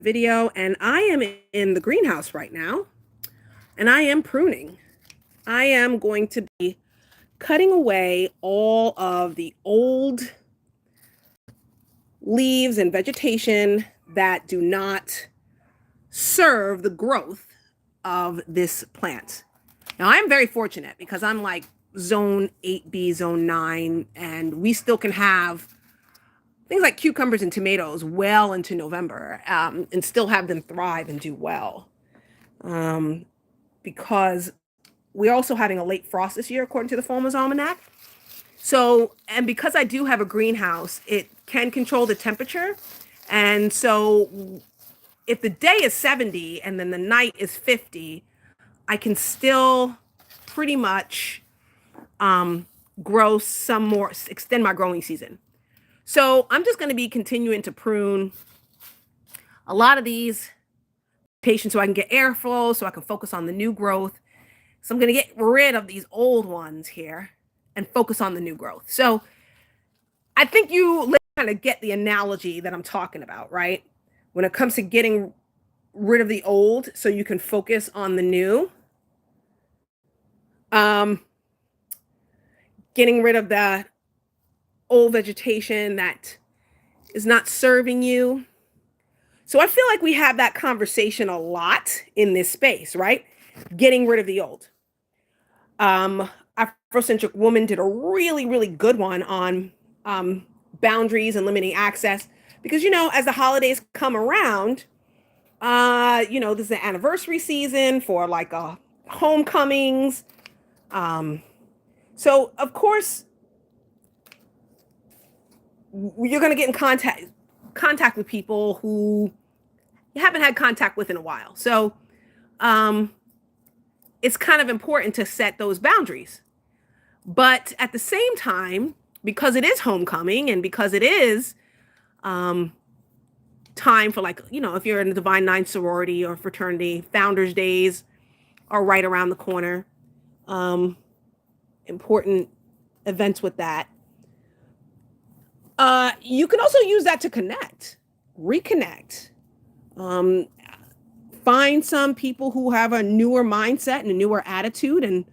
video, and I am in the greenhouse right now, and I am pruning. I am going to be cutting away all of the old leaves and vegetation that do not serve the growth of this plant. Now, I'm very fortunate because I'm like zone 8B, zone 9, and we still can have things like cucumbers and tomatoes well into November, and still have them thrive and do well. Because we're also having a late frost this year, according to the Farmer's Almanac. So, and because I do have a greenhouse, it can control the temperature. And so, if the day is 70 and then the night is 50, I can still pretty much grow some more, extend my growing season. So I'm just going to be continuing to prune a lot of these patients so I can get airflow, so I can focus on the new growth. So I'm going to get rid of these old ones here and focus on the new growth. So I think you kind of get the analogy that I'm talking about, right? When it comes to getting rid of the old so you can focus on the new. Getting rid of the old vegetation that is not serving you. So I feel like we have that conversation a lot in this space, right? Getting rid of the old. Afrocentric Woman did a really, really good one on boundaries and limiting access. Because, as the holidays come around, this is the anniversary season for like homecomings. So, of course, you're going to get in contact with people who you haven't had contact with in a while. So it's kind of important to set those boundaries. But at the same time, because it is homecoming and because it is time for if you're in the Divine Nine sorority or fraternity, Founders Days are right around the corner. Important events with that. You can also use that to connect, reconnect, find some people who have a newer mindset and a newer attitude. And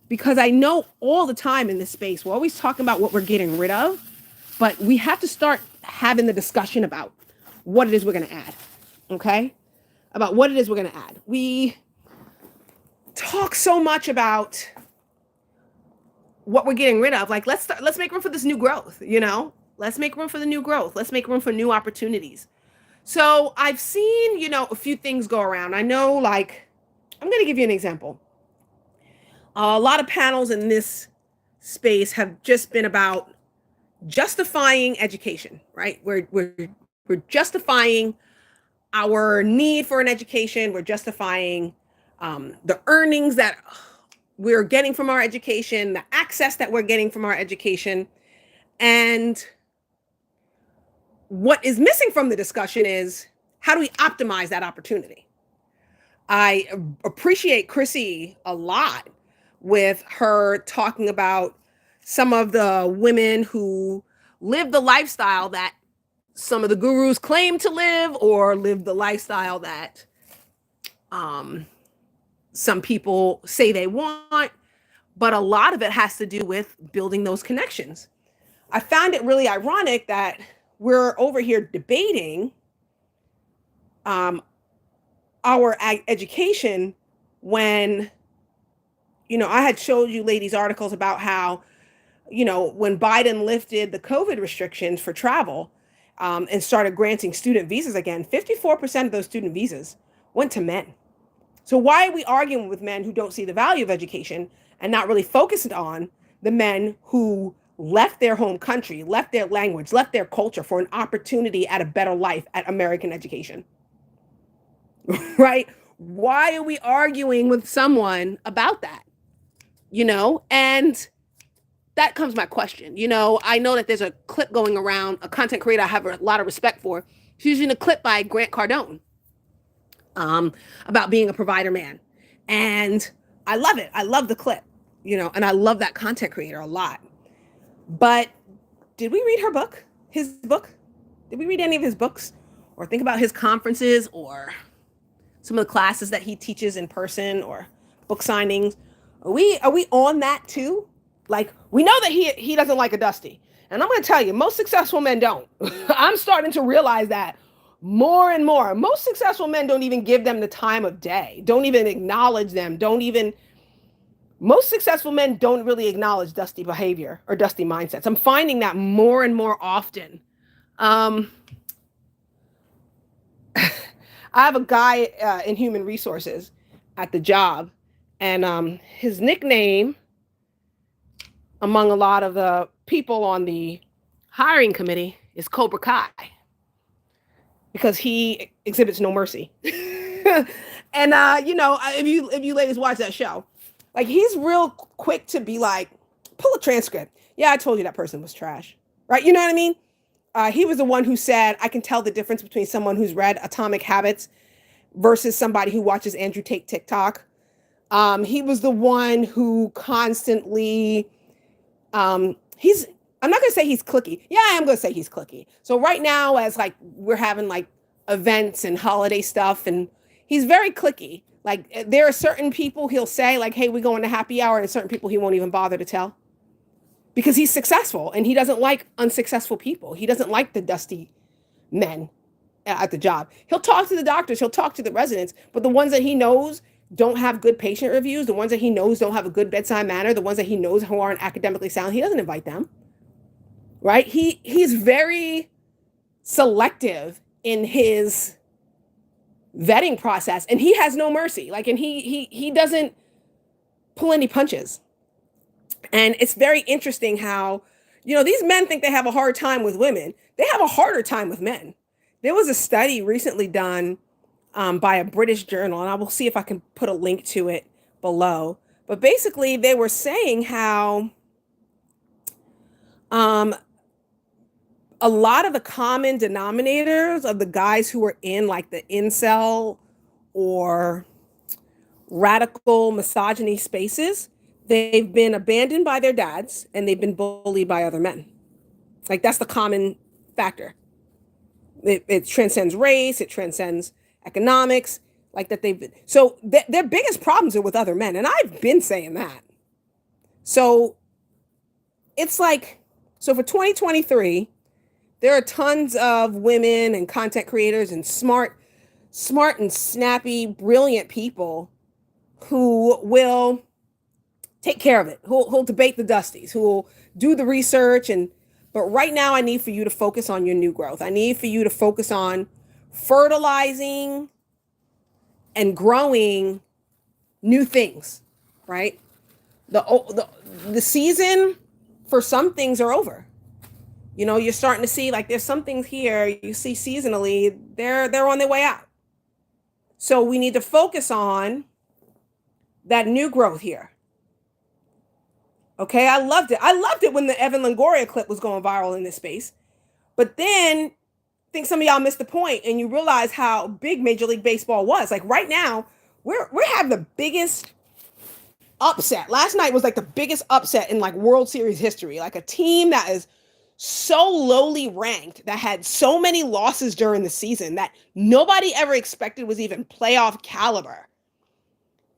because I know all the time in this space, we're always talking about what we're getting rid of, but we have to start having the discussion about what it is we're going to add. Okay? About what it is we're going to add. We talk so much about what we're getting rid of. Like, let's make room for this new growth, let's make room for the new growth. Let's make room for new opportunities. So I've seen, a few things go around. I know, like, I'm going to give you an example. A lot of panels in this space have just been about justifying education, right? We're justifying our need for an education. We're justifying the earnings that we're getting from our education, the access that we're getting from our education. And what is missing from the discussion is, how do we optimize that opportunity? I appreciate Chrissy a lot with her talking about some of the women who live the lifestyle that some of the gurus claim to live, or live the lifestyle that some people say they want, but a lot of it has to do with building those connections. I found it really ironic that we're over here debating our education when, I had showed you ladies articles about how, when Biden lifted the COVID restrictions for travel and started granting student visas again, 54% of those student visas went to men. So why are we arguing with men who don't see the value of education and not really focused on the men who left their home country, left their language, left their culture for an opportunity at a better life at American education? Right? Why are we arguing with someone about that? And that comes my question. I know that there's a clip going around, a content creator I have a lot of respect for. She's using a clip by Grant Cardone about being a provider man. And I love it. I love the clip, and I love that content creator a lot. But did we read her book, his book? Did we read any of his books? or think about his conferences or some of the classes that he teaches in person or book signings. Are we on that too? Like, we know that he doesn't like a Dusty. And I'm going to tell you, most successful men don't. I'm starting to realize that more and more. Most successful men don't even give them the time of day, don't even acknowledge them, most successful men don't really acknowledge Dusty behavior or Dusty mindsets. I'm finding that more and more often. I have a guy in human resources at the job, and his nickname among a lot of the people on the hiring committee is Cobra Kai, because he exhibits no mercy. And if you ladies watch that show, like, he's real quick to be like, pull a transcript. Yeah, I told you that person was trash, right? You know what I mean? He was the one who said, I can tell the difference between someone who's read Atomic Habits versus somebody who watches Andrew Tate TikTok. He was the one who constantly, I'm not going to say he's cliquey. Yeah, I am going to say he's cliquey. So right now, as like we're having like events and holiday stuff, and he's very cliquey. Like, there are certain people he'll say like, hey, we going to happy hour, and certain people he won't even bother to tell, because he's successful and he doesn't like unsuccessful people. He doesn't like the dusty men at the job. He'll talk to the doctors, he'll talk to the residents, but the ones that he knows don't have good patient reviews, the ones that he knows don't have a good bedside manner, the ones that he knows who aren't academically sound, he doesn't invite them, right? He's very selective in his vetting process, and he has no mercy. Like, and he doesn't pull any punches. And it's very interesting how, these men think they have a hard time with women. They have a harder time with men. There was a study recently done by a British journal, and I will see if I can put a link to it below. But basically, they were saying how a lot of the common denominators of the guys who are in like the incel or radical misogyny spaces, they've been abandoned by their dads and they've been bullied by other men. Like, that's the common factor. It transcends race, it transcends economics, like that so their biggest problems are with other men. And I've been saying that. So it's like, so for 2023, there are tons of women and content creators and smart and snappy, brilliant people who will take care of it, who'll debate the dusties, who will do the research. But right now, I need for you to focus on your new growth. I need for you to focus on fertilizing and growing new things, right? The season for some things are over. You're starting to see, like, there's some things here you see seasonally, they're on their way out. So we need to focus on that new growth here. Okay, I loved it. I loved it when the Evan Longoria clip was going viral in this space. But then I think some of y'all missed the point, and you realize how big Major League Baseball was. Like, right now, we're having the biggest upset. Last night was like the biggest upset in like World Series history. Like, a team that is so lowly ranked, that had so many losses during the season, that nobody ever expected was even playoff caliber.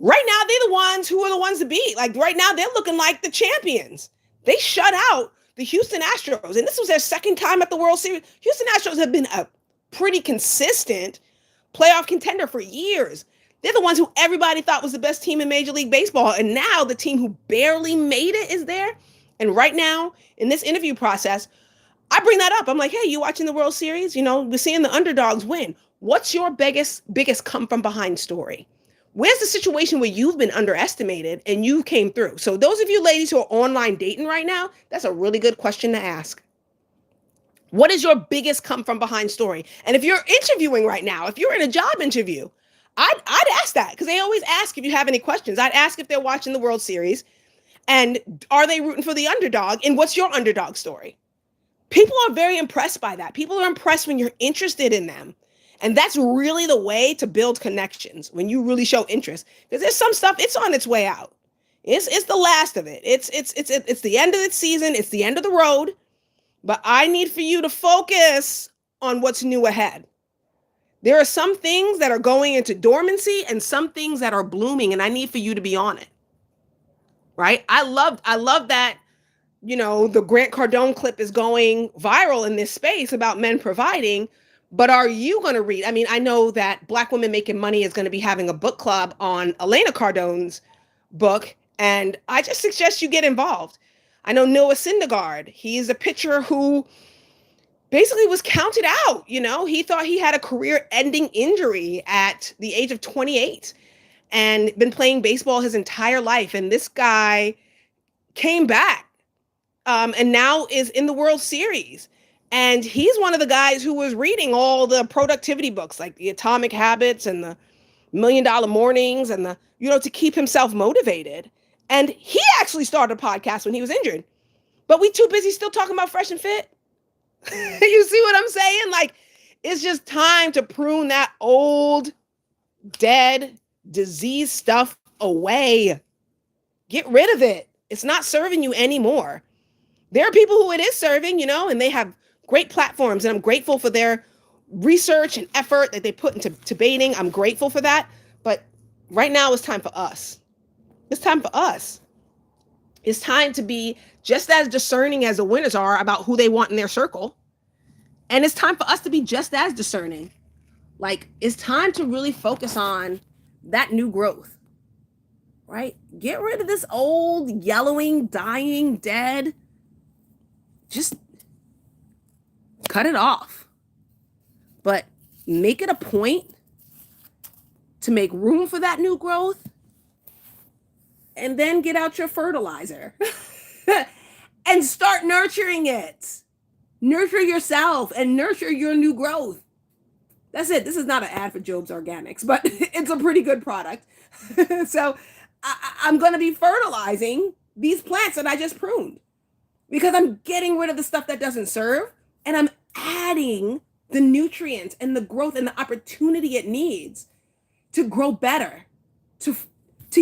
Right now, they're the ones who are the ones to beat. Like, right now, they're looking like the champions. They shut out the Houston Astros, and this was their second time at the World Series. Houston Astros have been a pretty consistent playoff contender for years. They're the ones who everybody thought was the best team in Major League Baseball, and now the team who barely made it is there. And right now, in this interview process, I bring that up. I'm like, hey, you watching the World Series? We're seeing the underdogs win. What's your biggest come from behind story? Where's the situation where you've been underestimated and you came through? So those of you ladies who are online dating right now, that's a really good question to ask. What is your biggest come from behind story? And if you're interviewing right now, if you're in a job interview, I'd ask that, because they always ask if you have any questions. I'd ask if they're watching the World Series and are they rooting for the underdog, and what's your underdog story? People are very impressed by that. People are impressed when you're interested in them. And that's really the way to build connections, when you really show interest. Because there's some stuff, it's on its way out. It's the last of it. It's the end of the season. It's the end of the road. But I need for you to focus on what's new ahead. There are some things that are going into dormancy and some things that are blooming, and I need for you to be on it. Right? I love that, the Grant Cardone clip is going viral in this space about men providing, but are you going to read? I mean, I know that Black Women Making Money is going to be having a book club on Elena Cardone's book, and I just suggest you get involved. I know Noah Syndergaard. He's a pitcher who basically was counted out. He thought he had a career-ending injury at the age of 28 and been playing baseball his entire life. And this guy came back, and now is in the World Series. And he's one of the guys who was reading all the productivity books, like the Atomic Habits and the $1 Million Mornings and to keep himself motivated. And he actually started a podcast when he was injured. But we too busy still talking about Fresh and Fit. You see what I'm saying? Like, it's just time to prune that old, dead, disease stuff away. Get rid of it. It's not serving you anymore. There are people who it is serving, and they have great platforms, and I'm grateful for their research and effort that they put into debating. I'm grateful for that. But right now it's time for us. It's time for us. It's time to be just as discerning as the winners are about who they want in their circle. And it's time for us to be just as discerning. Like, it's time to really focus on that new growth, right? Get rid of this old, yellowing, dying, dead. Just cut it off. But make it a point to make room for that new growth, and then get out your fertilizer and start nurturing it. Nurture yourself and nurture your new growth. That's it. This is not an ad for Job's Organics, but it's a pretty good product. So I'm going to be fertilizing these plants that I just pruned, because I'm getting rid of the stuff that doesn't serve, and I'm adding the nutrients and the growth and the opportunity it needs to grow better, to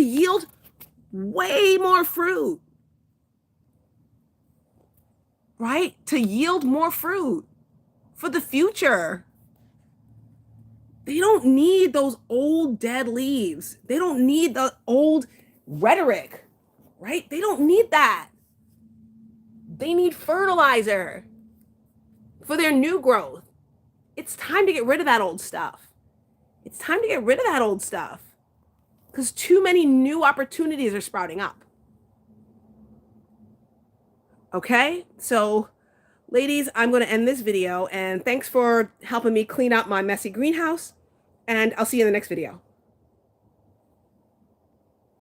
yield way more fruit, right? To yield more fruit for the future. They don't need those old dead leaves. They don't need the old rhetoric, right? They don't need that. They need fertilizer for their new growth. It's time to get rid of that old stuff. It's time to get rid of that old stuff, because too many new opportunities are sprouting up. Okay? So, ladies, I'm going to end this video, and thanks for helping me clean out my messy greenhouse, and I'll see you in the next video.